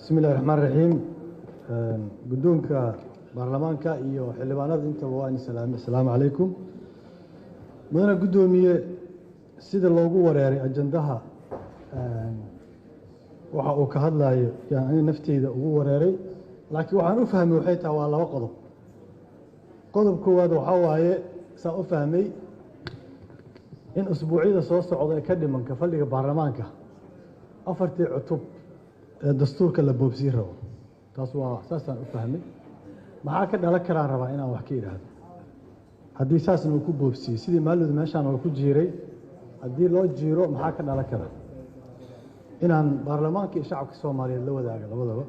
بسم الله الرحمن الرحيم. قدومك برلمانك iyo xildhibaanada inta waan salaam alaykum. Madana gudoomiye sida loogu wareeray ajandaha waxa uu ka hadlayo yani nafteyda ugu wareeray laakiin waxaan u fahmay waxay tahay waa laba qodob. qodob koowaad waxa waaye saa u fahmay in usbuucida soo socda ka dhimanka fadhiga baarlamaanka afartii cutub dastuurka la boobsiin rabo taas waa saasaan u fahmay maxaa ka dhalan karaa rabaa inaan wax ka idhaahdo haddii saasna uu ku boobsiyey sidii maalmadu meeshaan oo ku jiiray haddii loo jiiro maxaa ka dhalan karaa inaan baarlamaanka iyo shacabka Soomaaliyeed la wadaago labadaba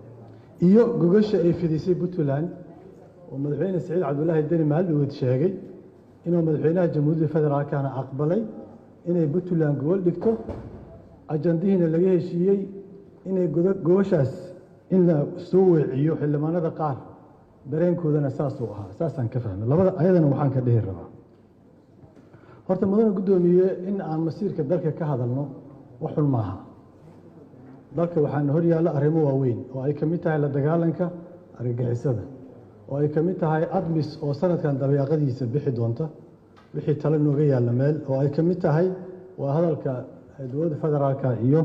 iyo gogasha ay fidisay Puntland oo madaxweyne Saciid Cabdullaahi Deni maalmood sheegay inuu madaxweynaha Jamhuuriyadda Federaalka aqbalay inay Puntland gobol dhigto ajandihiina laga heshiiyey inay gobashaas in la soo weeciyo xildhibaanada qaar dareenkoodana saas uu ahaa saasaan ka fahmay labada ayadana waxaan ka dhihi rabaa horta mudane gudoomiye in aan masiirka dalka ka hadalno wax xun maaha dalka waxaan hor yaalla arrimo waaweyn oo ay ka mid tahay la dagaalanka argagixisada oo ay ka mid tahay admis oo sanadkan dabeeqadiisa bixi doonta wixii talo nooga yaalla meel oo ay ka mid tahay waa hadalka dowladda federaalka iyo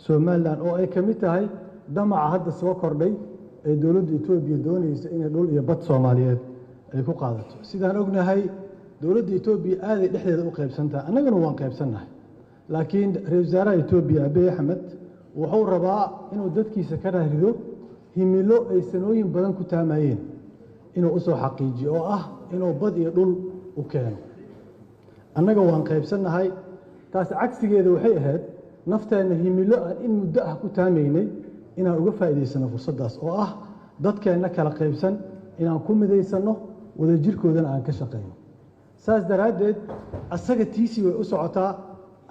Somaliland oo ay ka mid tahay damaca hadda soo kordhay ee dowladda Itoobiya doonaysa inay dhul iyo bad Soomaaliyeed ay ku qaadato sidaan ognahay dowladda Itoobiya aad ay dhexdeeda u qaybsantaa annaguna waan qaybsanahay laakiin ra'iisul wasaaraha Itoobiya Abiy Ahmed wuxuu rabaa inuu dadkiisa ka raadiyo himilo ay sanooyin badan ku taamayeen inuu u soo xaqiijiyo oo ah inuu bad iyo dhul u keeno annaga waan qaybsanahay taas cagsigeeda waxay ahayd nafteena himilo aan in muddo ah ku taamaynay inaan uga faa'iideysano fursadaas oo ah dadkeena kala qaybsan inaan ku midaysano wadajirkoodana aan ka shaqeyno saas daraadeed asaga tiisi way u socotaa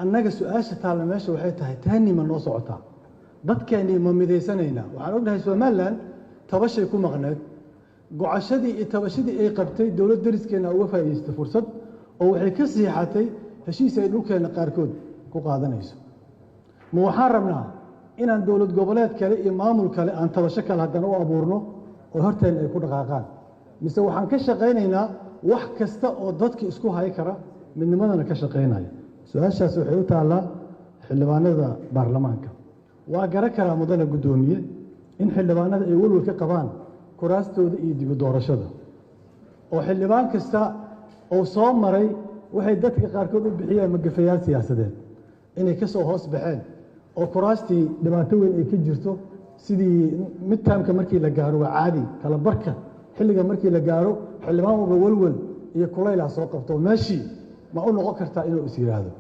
annaga su'aasha taala meesha waxay tahay taanima noo socotaa dadkeena ma midaysanayna waxaan ognahay Somaliland tabashay ku maqneed go'ashadii iyo tabashadii ay qabtay dawlad dariskeena uga faa'iideystay fursad oo waxay ka siixatay heshiis ay dhulkeena qaarkood ku qaadanayso ma waxaan rabnaa inaan dawlad goboleed kale iyo maamul kale aan tabasho kale haddana u abuurno oo horteena ay ku dhaqaaqaan mise waxaan ka shaqaynaynaa wax kasta oo dadka isku hay kara midnimadana ka shaqaynaya su-aashaas waxay u taallaa xildhibaanada baarlamaanka waa garan karaa mudane gudoomiye in xildhibaanada ay walwal ka qabaan kuraastooda iyo dib u doorashada oo xildhibaan kasta oo soo maray waxay dadka qaarkood u bixiyeen magafayaal siyaasadeed inay ka soo hoos baxeen oo kuraastii dhibaato weyn ay ka jirto sidii midtaamka markii la gaaro waa caadi kala barka xilliga markii la gaaro xildhibaan walba walwal iyo kulayl soo qabto meeshii ma u noqon kartaa inuu is yiraahdo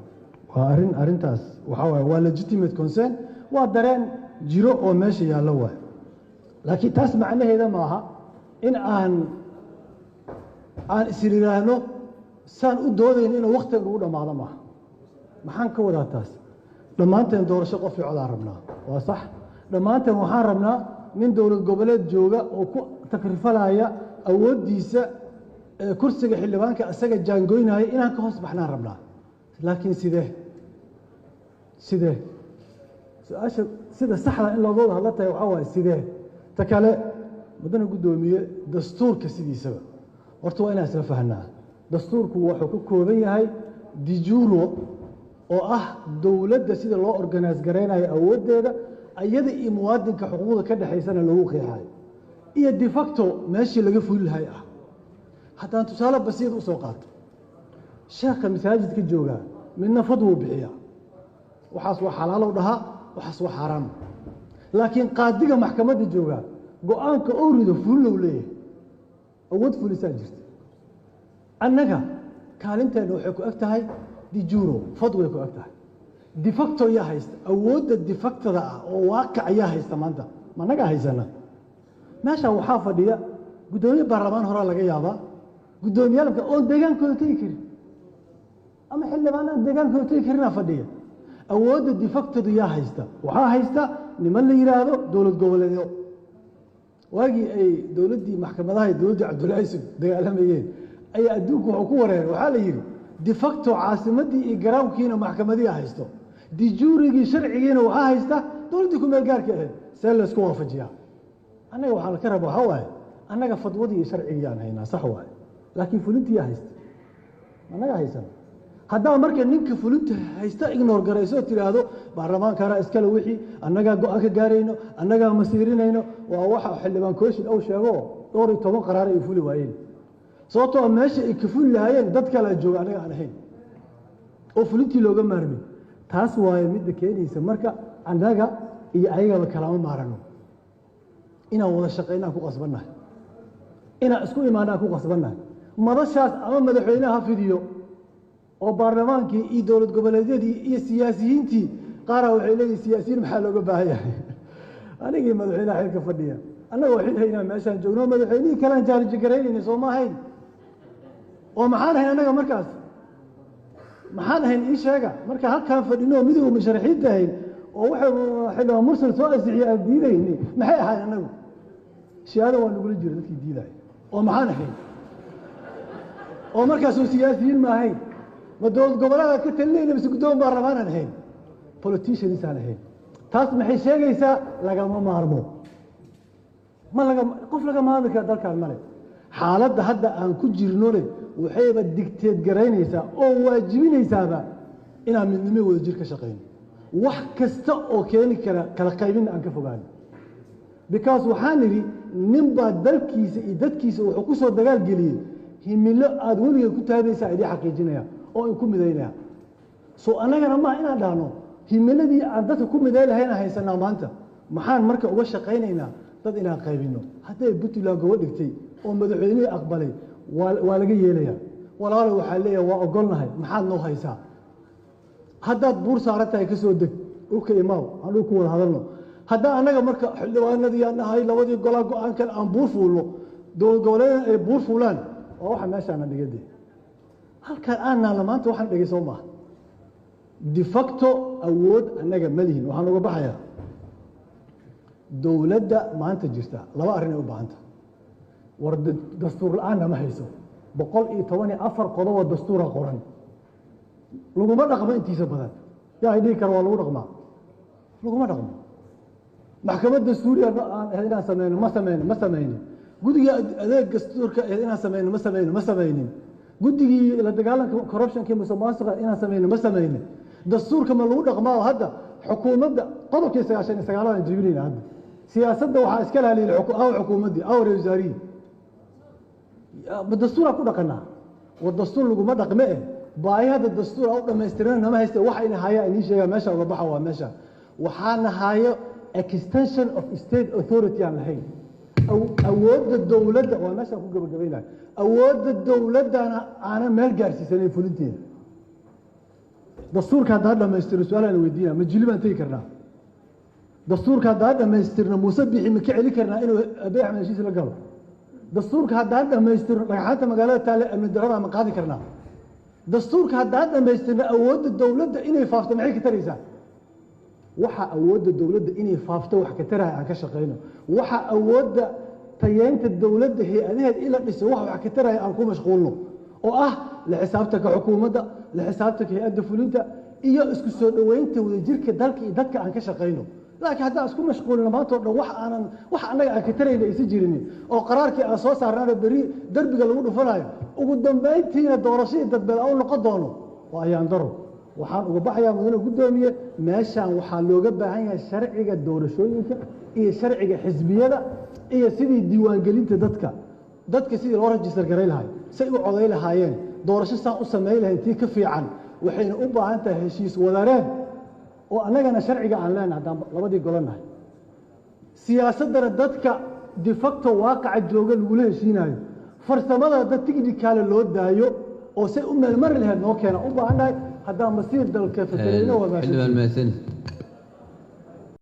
waa arintaas waxa waa legitimate concern waa dareen jiro oo meesha yaalla waa laakiin taas macnaheedu ma aha in aan isiraahno saan u doodayn inuu waqti ugu dhamaado ma maxaan ka wadaa taas dhamaanteen doorasho qof cod aan rabnaa waa sax dhamaanteen waxaan rabnaa nin dawlad goboleed jooga oo ku takrifalaya awoodiisa kursiga xildhibaanka asaga jaangoynaya inaan ka hoos baxnaan rabnaa laakiin sidee su'aasha sida saxda in looga wada hadla tahay waxa waaye sidee ta kale mudane gudoomiye dastuurka sidiisaba horta waa inaan isla fahnaa dastuurku wuxuu ku kooban yahay dijuro oo ah dawladda sida loo organize gareynayo awoodeeda ayada iyo muwaadinka xuquuqda ka dhaxaysana lagu qeexayo iyo de facto meeshii laga fuli lahay ah haddaan tusaale basiid u soo qaato sheekha masaajidka jooga midna fadwo bixiya waxaas waa xalaal u dhahaa waxaas waa xaraam laakiin qaadiga maxkamadda jooga go'aanka oo rido fullow leeyahay awood fulisaa jirta annaga kaalinteena waxay ku eg tahay dijuro fadway ku eg tahay de facto yaa haysta awoodda de factada ah oo waaqic ayaa haysta maanta ma naga haysana meesha waxaa fadhiya gudoomiye baarlamaan hore laga yaabaa gudoomiyaalka oo deegaankooda tegi karin ama xildhibaanada deegaankooda tegi karina fadhiya awoodda de factada yaa haysta waxaa haysta niman la yiraahdo dawlad goboleedyo waagii ay dawladdii maxkamadaha dawladda Cabdullaahi Yusuf dagaalamayeen ayaa adduunku wuxuu ku wareeray waxaa la yiri de facto caasimadii iyo garaamkiina maxkamadii haysto di juurigii sharcigiina waxa haysta dowladii ku meel gaarka ahayd see la isku waafajiyaa annaga waxaa la ka raba waxaa waaye annaga fadwadii iyo sharcigii aan haynaa sax waaye laakiin fulintii yaa haysta annaga haysana haddaa marka ninka fulinta haysta ignore garayso tiraahdo baarlamaankana iskale wixii annagaa go-aan ka gaarayno annagaa masiirinayno waa waxa xildhibaan kooshin uu sheego dhowr iyo 10 qaraar ay fuli waayeen sababtoo meesha ay ka fuli lahaayeen dad kale jooga anaga aan ahayn oo fulintii looga maarmay taas waaye mid keenaysa marka annaga iyo ayagaba kalaama maarano inaan wada shaqeynaa ku qasbannahay inaan isku imaanaa ku qasbannahay madashaas ama madaxweynaha fidiyo oo baarlamaankii iyo dowlad goboleedyadii iyo siyaasiyiintii qaara waxay leeyihiin siyaasiyiin maxaa looga baahan yahay anigii madaxweynaha xilka fadhiya annagoo xil haynaa meeshaan joogno madaxweynihii kalaan jaariji garaynayna soo ma ahayn oo maxaan ahayn annaga markaas maxaan ahayn ii sheega marka halkaan fadhino midowga musharaxiinta ahayn oo waxay xildhibaan mursal soo ansixiyay aan diidayni maxay ahayn annagu shiyaada waa nagula jira dadkii diidaya oo maxaan ahayn oo markaasuu siyaasiyiin ma ahayn ma dowlad goboleeda ka talinayna mise guddoon baarlamaan ahayn politicians aan ahayn taas maxay sheegaysaa lagama maarmo ma laga qof laga maarmi kara dalkan male xaaladda hadda aan ku jirnone waxayba digteed garaynaysaa oo waajibinaysaaba inaan midnimo wada jir ka shaqayno wax kasta oo keeni kara kala qaybin aan ka fogaano because waxaan idhi nin baa dalkiisa iyo dadkiisa wuxuu ku soo dagaal geliyey himilo aada weligeed ku taagaysaa idii xaqiijinaya oo in ku midaynaya soo annagana maaha inaan dhahno himiladii aan dadka ku miday lahayna haysanaa maanta maxaan marka uga shaqaynaynaa dad inaan qaybino hadday puntland gobo dhigtay oo madaxweynihii aqbalay waa laga yeelayaa walaalo waxaa leeyahay waa ogolnahay maxaad noo haysaa haddaad buur saaran tahay ka soo deg dhulka imaaw aan dhul ku wada hadalno haddaa annaga marka xildhibaanadii aan nahay labadii golaa go-aankan aan buur fuulno dowlad goboleedan ay buur fuulaan waa waxa meeshaana dhigade halkaan aan naalla maanta waxaan dhigay soo maaha de facto awood annaga ma lihin waxaan uga baxayaa dowladda maanta jirta laba arrin ay u baahanta war dastuur la-aanna ma hayso 114 qodob oo dastuura qoran laguma dhaqmo intiisa badan yaa dhihi kara waa lagu dhaqmaa laguma dhaqmo maxkamad dastuuriya inaan sameyno ma sameynin guddiga adeeg dastuurka inaan sameyno ma sameynin guddigii la dagaalanka corruptionka musuqmaasuqa inaan sameyno ma sameynin dastuurka ma lagu dhaqmaa hadda xukuumadda qodobkii 99 aan jibinayna hadda siyaasadda waxaa iska lahaliyay xukuumaddii reer wasaarihii dastuura ku dhaqanaa war dastuur laguma dhaqme baayada dastuur u dhamaystiran nama haysta waxa ina haya inii sheega meesha uga baxa waa meesha waxaana hayo extension of state authority aan lahayn awoodda dowladda waa meesha ku gabagabaynayo awoodda dowladdana aanan meel gaarsiisanayn fulinteeda dastuurka haddaa dhamaystiro su-aalaan weydiina ma jili baan tegi karnaa dastuurka haddaa dhamaystirno muuse bixi ma ka celi karnaa inuu abiy axmed heshiis la galo dastuurka haddaa dhamaystirno dhagxaanta magaalada taale amni darada ma qaadi karnaa dastuurka haddaa dhamaystirno awoodda dowladda inay faafto maxay ka taraysaa waxa awoodda dowladda inay faafto wax ka taraya aan ka shaqayno waxa awoodda tayeynta dowladda hay-adaheed ila dhiso wax ka taraya aan ku mashquulno oo ah la xisaabtanka xukuumadda la xisaabtanka hay-adda fulinta iyo isku soo dhoweynta wadajirka dalka iyo dadka aan ka shaqayno laakiin haddaan isku mashquulino maanta oo dhan wax annaga aan ka tarayna aysan jirinin oo qaraarkii aan soo saarnaana beri derbiga lagu dhufanayo ugu dambayntiina doorashadii dadbeed aan u noqon doono waa ayaan daro waxaan uga baxayaa mudane guddoomiye meeshaan waxaa looga baahan yahay sharciga doorashooyinka iyo sharciga xisbiyada iyo sidii diiwaangelinta dadka sidii loo rajistar garay lahay say u coday lahaayeen doorasho saan u samayn lahayn tii ka fiican waxayna u baahan tahay heshiis wadareed oo annagana sharciga aan leenahay haddaan labadii golanahay siyaasaddana dadka de facto waaqaca jooga lagula heshiinayo farsamada dad tighnikaale loo daayo oo say u meelmari lahayd noo keena u baahannahay haddaan masiir dalka fakarayno waa